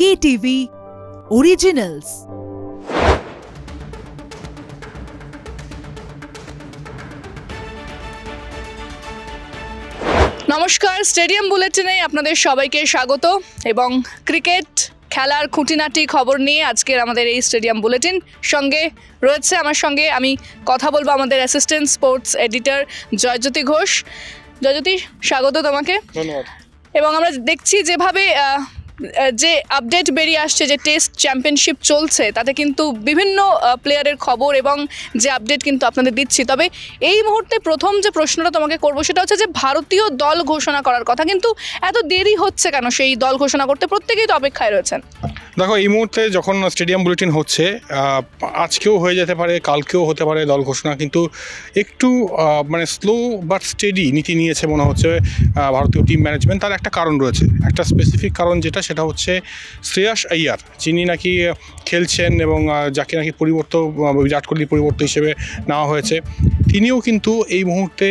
KTV Originals। নমস্কার, stadium বুলেটিনে আপনাদের সবাইকে স্বাগত এবং ক্রিকেট খেলার খুঁটিনাটি খবর নিয়ে আজকের আমাদের এই স্টেডিয়াম বুলেটিন সঙ্গে রয়েছে আমার সঙ্গে আমি কথা বলবো আমাদের assistant sports editor Joyjyoti Ghosh. Joyjyoti, স্বাগত তোমাকে। ধন্যবাদ। এবং আমরা দেখছি যেভাবে যে আপডেট বেরিয়ে আসছে যে টেস্ট চ্যাম্পিয়নশিপ চলছে তাতে কিন্তু বিভিন্ন প্লেয়ারের খবর এবং যে আপডেট কিন্তু আপনাদের দিচ্ছি। তবে এই মুহূর্তে প্রথম যে প্রশ্নটা তোমাকে করবো সেটা হচ্ছে যে ভারতীয় দল ঘোষণা করার কথা, কিন্তু এত দেরি হচ্ছে কেন সেই দল ঘোষণা করতে? প্রত্যেকেই তো অপেক্ষায় রয়েছেন। দেখো, এই মুহূর্তে যখন স্টেডিয়াম বুলেটিন হচ্ছে, আজকেও হয়ে যেতে পারে, কালকেও হতে পারে দল ঘোষণা, কিন্তু একটু স্লো বাট স্টেডি নীতি নিয়েছে মনে হচ্ছে ভারতীয় টিম ম্যানেজমেন্ট। তার একটা কারণ রয়েছে, একটা স্পেসিফিক কারণ, সেটা হচ্ছে শ্রেয়াস আইয়ার, যিনি নাকি খেলছেন এবং যাকে নাকি বিরাট কোহলির পরিবর্তন হিসেবে নেওয়া হয়েছে, তিনিও কিন্তু এই মুহূর্তে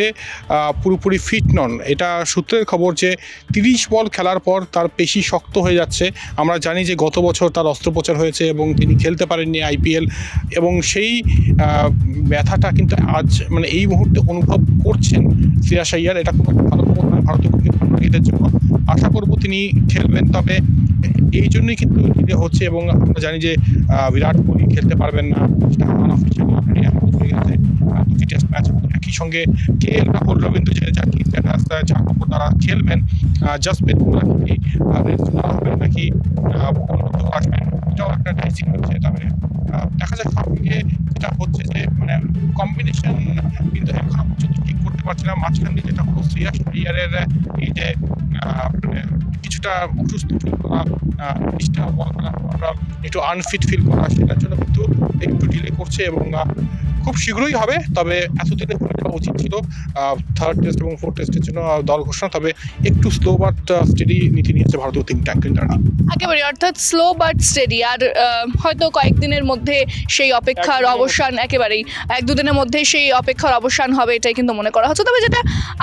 পুরোপুরি ফিট নন। এটা সূত্রের খবর যে 30 বল খেলার পর তার পেশি শক্ত হয়ে যাচ্ছে। আমরা জানি যে গত বছর তার অস্ত্রোপচার হয়েছে এবং তিনি খেলতে পারেননি IPL, এবং সেই ব্যথাটা কিন্তু আজ এই মুহূর্তে অনুভব করছেন শ্রেয়াস আইয়ার। এটা খুব একটা ভালো খবর নয় ভারতীয় ক্রিকেটের জন্য। আশা করব তিনি খেলবেন, তবে এই জন্যই কিন্তু ডিলে হচ্ছে। এবং আমরা জানি যে বিরাট কোহলি খেলতে পারবেন না, সেটা আনঅফিশিয়ালি অলরেডি অ্যানাউন্স হয়ে গেছে। দুটি টেস্ট ম্যাচ একই সঙ্গে রাহুল, রবীন্দ্র জাদেজা তারা খেলবেন। জাসপ্রীত বুমরাহ হবেন নাকি আসবেন, এটাও একটা ডাইসিং হচ্ছে। তবে দেখা যাক সব মিলিয়ে যেটা হচ্ছে যে কম্বিনেশন কিন্তু এখনো পর্যন্ত ঠিক করতে পারছে না। মাঝখান দিয়ে যেটা হলো শ্রেয়াস আইয়ারের এই যে কিছুটা অসুস্থ ফিল করা, একটু আনফিট ফিল করা, সেটার জন্য কিন্তু একটু ডিলে করছে এবং খুব শীঘ্রই হবে। তবে এতদিনে করে দেওয়া উচিত ছিল থার্ড টেস্ট এবং ফোর্থ টেস্টের জন্য দল ঘোষণা। তবে একটু স্লো বাট স্টেডি নীতি নিয়েছে ভারতীয় টিম ট্যাঙ্ক ইন্টারনাল। একেবারে, অর্থাৎ স্লো বাট স্টেডি। আর হয়তো কয়েকদিনের মধ্যে সেই অপেক্ষার অবসান, একেবারেই 1-2 দিনের মধ্যে সেই অপেক্ষার অবসান হবে, এটাই কিন্তু মনে করা হচ্ছে। তবে যেটা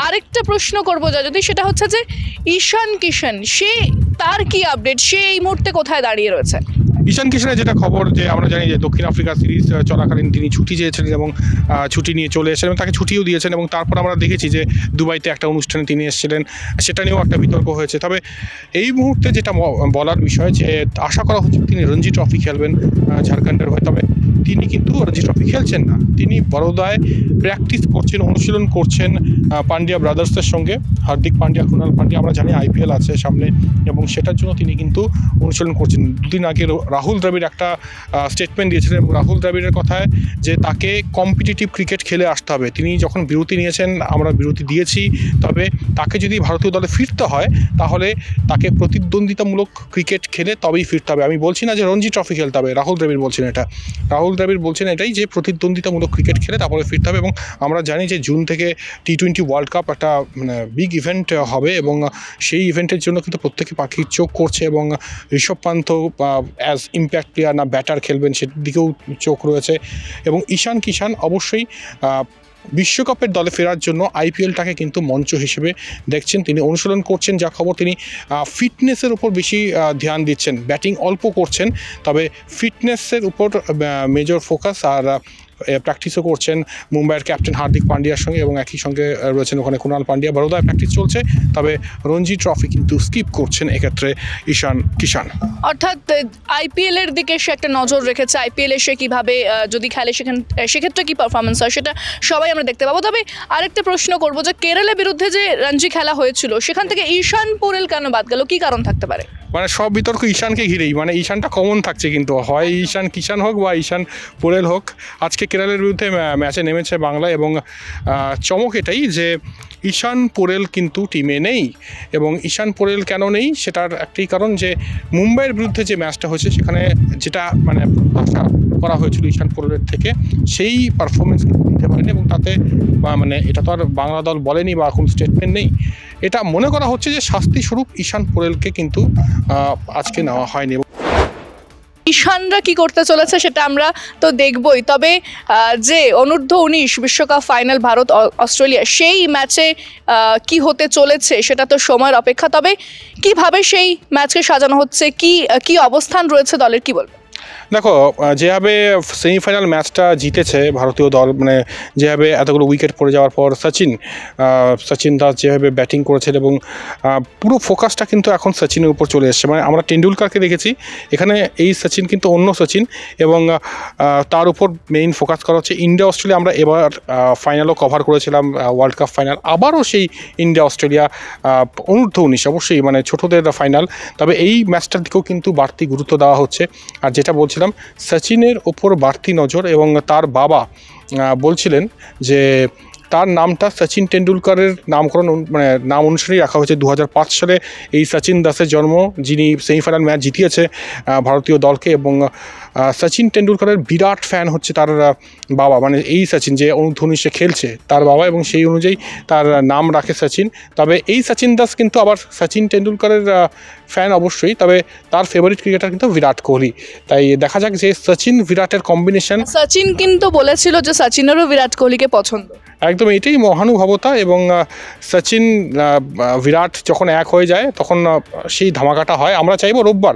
আরেকটা প্রশ্ন করবো যদি, সেটা হচ্ছে যে ঈশান কিষান, তার কি আপডেট? সে এই মুহূর্তে কোথায় দাঁড়িয়ে রয়েছে? ঈশান কিষানের যেটা খবর, যে আমরা জানি যে দক্ষিণ আফ্রিকা সিরিজ চলাকালীন তিনি ছুটি চেয়েছিলেন এবং ছুটি নিয়ে চলে এসেছেন এবং তাকে ছুটিও দিয়েছেন। এবং তারপর আমরা দেখেছি যে দুবাইতে একটা অনুষ্ঠানে তিনি এসেছিলেন, সেটা নিয়েও একটা বিতর্ক হয়েছে। তবে এই মুহূর্তে যেটা বলার বিষয়, যে আশা করা হচ্ছে তিনি রঞ্জি ট্রফি খেলবেন ঝাড়খণ্ডের হয়ে। তবে তিনি কিন্তু রঞ্জি ট্রফি খেলছেন না, তিনি বরোদায় প্র্যাকটিস করছেন, অনুশীলন করছেন পান্ডিয়া ব্রাদার্সের সঙ্গে। হার্দিক পান্ডিয়া, কুনাল পান্ডিয়া, আমরা জানি IPL আছে সামনে, এবং সেটার জন্য তিনি কিন্তু অনুশীলন করছেন। দুদিন আগে রাহুল দ্রাবিড় একটা স্টেটমেন্ট দিয়েছিলেন, এবং রাহুল দ্রাবিড়ের কথায় যে তাকে কম্পিটিটিভ ক্রিকেট খেলে আসতে হবে। তিনি যখন বিরতি নিয়েছেন, আমরা বিরতি দিয়েছি, তবে তাকে যদি ভারতীয় দলে ফিরতে হয় তাহলে তাকে প্রতিদ্বন্দ্বিতামূলক ক্রিকেট খেলে তবেই ফিরতে হবে। আমি বলছি না যে রঞ্জি ট্রফি খেলতে হবে, রাহুল দ্রাবিড় বলছেন এটা। রাহুল দ্রাবিড় বলছেন এটাই, যে প্রতিদ্বন্দ্বিতামূলক ক্রিকেট খেলে তারপরে ফিরতে হবে। এবং আমরা জানি যে জুন থেকে T20 ওয়ার্ল্ড কাপ একটা বিগ ইভেন্ট হবে, এবং সেই ইভেন্টের জন্য কিন্তু প্রত্যেকে পাখির চোখ করছে। এবং Rishabh Pant as impact player না ব্যাটার খেলবেন, সেদিকেও দিকেও চোখ রয়েছে। এবং ঈশান কিষান অবশ্যই বিশ্বকাপের দলে ফেরার জন্য IPLটাকে কিন্তু মঞ্চ হিসেবে দেখছেন। তিনি অনুশীলন করছেন, যা খবর তিনি ফিটনেসের উপর বেশি ধ্যান দিচ্ছেন। ব্যাটিং অল্প করছেন, তবে ফিটনেসের উপর মেজর ফোকাস। আর প্র্যাকটিসও করছেন মুম্বাইয়ের ক্যাপ্টেন হার্দিক পান্ডিয়ার সঙ্গে, এবং একই সঙ্গে রয়েছেন ওখানে কুনাল পান্ডিয়া। বরোদায় প্র্যাকটিস চলছে, তবে রঞ্জি ট্রফি কিন্তু স্কিপ করছেন এক্ষেত্রে ঈশান কিষান। অর্থাৎ IPL এর দিকে সে একটা নজর রেখেছে, IPL এ সে কীভাবে যদি খেলে সেক্ষেত্রে কী পারফরমেন্স হয় সেটা সবাই আমরা দেখতে পাবো। তবে আরেকটা প্রশ্ন করবো, যে কেরালের বিরুদ্ধে যে রঞ্জি খেলা হয়েছিল, সেখান থেকে ঈশান পোরেল কেন বাদ গেল? কী কারণ থাকতে পারে? সব বিতর্ক ঈশানকে ঘিরেই, ঈশানটা কমন থাকছে, কিন্তু হয় ঈশান কিষান হোক বা ঈশান পোরেল হোক। আজকে কেরালের বিরুদ্ধে ম্যাচে নেমেছে বাংলা, এবং চমক এটাই যে ঈশান পোরেল কিন্তু টিমে নেই। এবং ঈশান পোরেল কেন নেই সেটার একটাই কারণ, যে মুম্বাইয়ের বিরুদ্ধে যে ম্যাচটা হয়েছে সেখানে যেটা প্রত্যাশা করা হয়েছিল ঈশান পোরেলের থেকে, সেই পারফরমেন্স কিন্তু দিতে পারেনি। এবং তাতে এটা তো আর বাংলা দল বলেনি বা কোনো স্টেটমেন্ট নেই। এটা মনে করা হচ্ছে যে শাস্তি স্বরূপ ঈশান পোরেলকে কিন্তু আজকে নেওয়া হয়নি। ঈশানরা কি করতে চলেছে সেটা আমরা তো দেখবই, তবে যে অনূর্ধ্ব-19 বিশ্বকাপ ফাইনাল ভারত অস্ট্রেলিয়া সেই ম্যাচে কি হতে চলেছে সেটা তো সময়ের অপেক্ষা। তবে কিভাবে সেই ম্যাচকে সাজানো হচ্ছে, কি অবস্থান রয়েছে দলের, কি বলবো? দেখো, যেভাবে সেমিফাইনাল ম্যাচটা জিতেছে ভারতীয় দল, মানে যেভাবে এতগুলো উইকেট পড়ে যাওয়ার পর সচিন দাস যেভাবে ব্যাটিং করেছেন এবং পুরো ফোকাসটা কিন্তু এখন সচিনের উপর চলে এসছে। মানে আমরা টেন্ডুলকারকে দেখেছি, এখানে এই সচিন কিন্তু অন্য সচিন, এবং তার উপর মেইন ফোকাস করা হচ্ছে। ইন্ডিয়া অস্ট্রেলিয়া আমরা এবার ফাইনালও কভার করেছিলাম, ওয়ার্ল্ড কাপ ফাইনাল, আবারও সেই ইন্ডিয়া অস্ট্রেলিয়া অনূর্ধ্ব-19, অবশ্যই মানে ছোটোদের ফাইনাল। তবে এই ম্যাচটার দিকেও কিন্তু বাড়তি গুরুত্ব দেওয়া হচ্ছে। আর যেটা বলছিলাম, সচিনের ওপর বাড়তি নজর, এবং তার বাবা বলছিলেন যে তার নামটা সচিন টেন্ডুলকারের নামকরণ, মানে নাম অনুসারেই রাখা হয়েছে। 2005 সালে এই সচিন দাসের জন্ম, যিনি সেমিফাইনাল ম্যাচ জিতিয়েছে ভারতীয় দলকে, এবং সচিন টেন্ডুলকারের বিরাট ফ্যান হচ্ছে তার বাবা, মানে এই সচিন যে অনূর্ধ্ব-19 খেলছে তার বাবা, এবং সেই অনুযায়ী তার নাম রাখে সচিন। তবে এই সচিন দাস কিন্তু আবার সচিন টেন্ডুলকারের ফ্যান অবশ্যই, তবে তার ফেভারিট ক্রিকেটার কিন্তু বিরাট কোহলি। তাই দেখা যাক যে সচিন বিরাটের কম্বিনেশন। সচিন কিন্তু বলেছিল যে সচিনেরও বিরাট কোহলিকে পছন্দ। একদম, এটাই মহানুভবতা, এবং সচিন বিরাট যখন এক হয়ে যায় তখন সেই ধামাকাটা হয়। আমরা চাইবো রোববার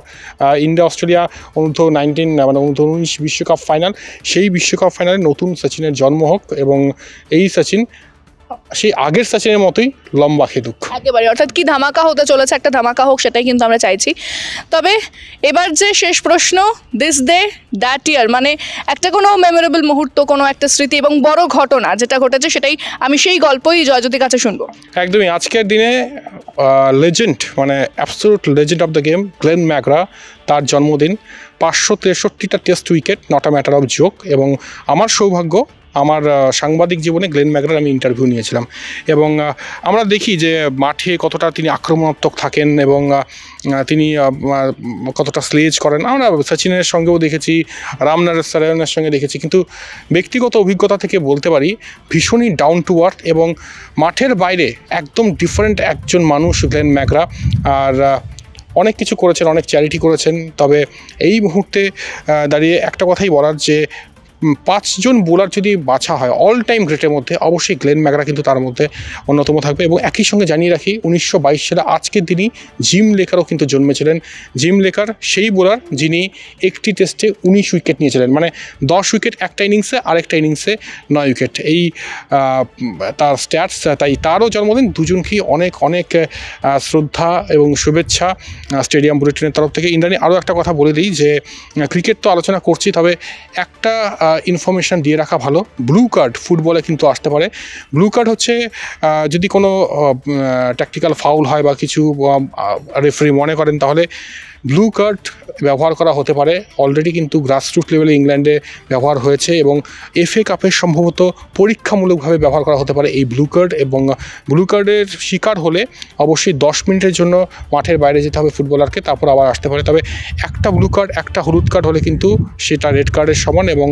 ইন্ডিয়া অস্ট্রেলিয়া অনূর্ধ্ব-19 মানে অনূর্ধ্ব-19 বিশ্বকাপ ফাইনাল, সেই বিশ্বকাপ ফাইনালে নতুন সচিনের জন্ম হোক, এবং এই সচিন সেই আগের সচিনের মতোই লম্বা খেলুক একেবারে। অর্থাৎ কি ধামাকা হতে চলেছে, একটা ধামাকা হোক, সেটাই কিন্তু আমরা চাইছি। তবে এবার যে শেষ প্রশ্ন, দিস ডে দ্যাট ইয়ার, মানে একটা কোনো মেমোরেবল মুহূর্ত, কোনো একটা স্মৃতি এবং বড় ঘটনা যেটা ঘটেছে, সেটাই আমি সেই গল্পই জয়জ্যোতির কাছে শুনবো। একদমই, আজকের দিনে লেজেন্ড, মানে absolute legend of the game, Glenn McGrath, তার জন্মদিন। 563টা test wicket, not a matter of joke. এবং আমার সৌভাগ্য, আমার সাংবাদিক জীবনে গ্লেন ম্যাকগ্রার আমি ইন্টারভিউ নিয়েছিলাম, এবং আমরা দেখি যে মাঠে কতটা তিনি আক্রমণাত্মক থাকেন, এবং তিনি কতটা স্লেজ করেন। আমরা সচিনের সঙ্গেও দেখেছি, রামনারায়ণের সঙ্গে দেখেছি, কিন্তু ব্যক্তিগত অভিজ্ঞতা থেকে বলতে পারি ভীষণই ডাউন টু আর্থ, এবং মাঠের বাইরে একদম ডিফারেন্ট একজন মানুষ গ্লেন ম্যাকগ্রা। আর অনেক কিছু করেছেন, অনেক চ্যারিটি করেছেন। তবে এই মুহূর্তে দাঁড়িয়ে একটা কথাই বলার, যে 5 জন বোলার যদি বাছা হয় অল টাইম গ্রেটের মধ্যে, অবশ্যই গ্লেন ম্যাকগ্রা কিন্তু তার মধ্যে অন্যতম থাকবে। এবং একই সঙ্গে জানিয়ে রাখি, 1922 সালে আজকের দিনই জিম লেকারও কিন্তু জন্মেছিলেন। জিম লেকার সেই বোলার যিনি একটি টেস্টে 19 উইকেট নিয়েছিলেন, মানে 10 উইকেট একটা ইনিংসে, আরেকটা ইনিংসে 9 উইকেট, এই তার স্ট্যাটস। তাই তারও জন্মদিন। দুজনকেই অনেক অনেক শ্রদ্ধা এবং শুভেচ্ছা স্টেডিয়াম বুলেটিনের তরফ থেকে। ইন্দ্রাণী, আরও একটা কথা বলে দিই, যে ক্রিকেট তো আলোচনা করছি, তবে একটা ইনফরমেশান দিয়ে রাখা ভালো। ব্লু কার্ড ফুটবলে কিন্তু আসতে পারে। ব্লু কার্ড হচ্ছে যদি কোনো ট্যাকটিক্যাল ফাউল হয় বা কিছু রেফারি মনে করেন, তাহলে ব্লু কার্ড ব্যবহার করা হতে পারে। অলরেডি কিন্তু গ্রাসরুট লেভেলে ইংল্যান্ডে ব্যবহার হয়েছে, এবং FA কাপের সম্ভবত পরীক্ষামূলকভাবে ব্যবহার করা হতে পারে এই ব্লু কার্ড। এবং ব্লু কার্ডের শিকার হলে অবশ্যই 10 মিনিটের জন্য মাঠের বাইরে যেতে হবে ফুটবলারকে, তারপর আবার আসতে পারে। তবে একটা ব্লু কার্ড, একটা হলুদ কার্ড হলে কিন্তু সেটা রেড কার্ডের সমান, এবং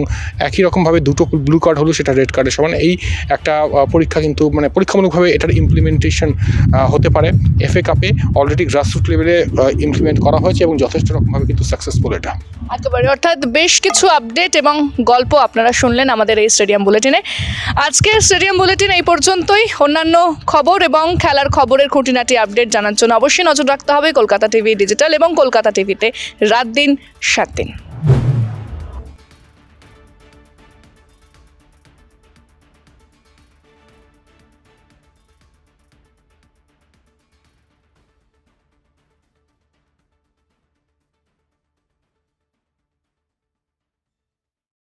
একই রকমভাবে দুটো ব্লু কার্ড হলেও সেটা রেড কার্ডের সমান। এই একটা পরীক্ষা কিন্তু, মানে পরীক্ষামূলকভাবে এটার ইমপ্লিমেন্টেশন হতে পারে। FA কাপে অলরেডি গ্রাসরুট লেভেলে ইমপ্লিমেন্ট করা হয়েছে, এবং যথেষ্ট রকমভাবে কিন্তু সাকসেসফুল এটা। একেবারে। অর্থাৎ বেশ কিছু আপডেট এবং গল্প আপনারা শুনলেন আমাদের এই স্টেডিয়াম বুলেটিনে। আজকের স্টেডিয়াম বুলেটিন এই পর্যন্তই। অন্যান্য খবর এবং খেলার খবরের খুঁটিনাটি আপডেট জানার জন্য অবশ্যই নজর রাখতে হবে কলকাতা টিভি ডিজিটাল এবং কলকাতা টিভিতে রাত দিন 7 দিন।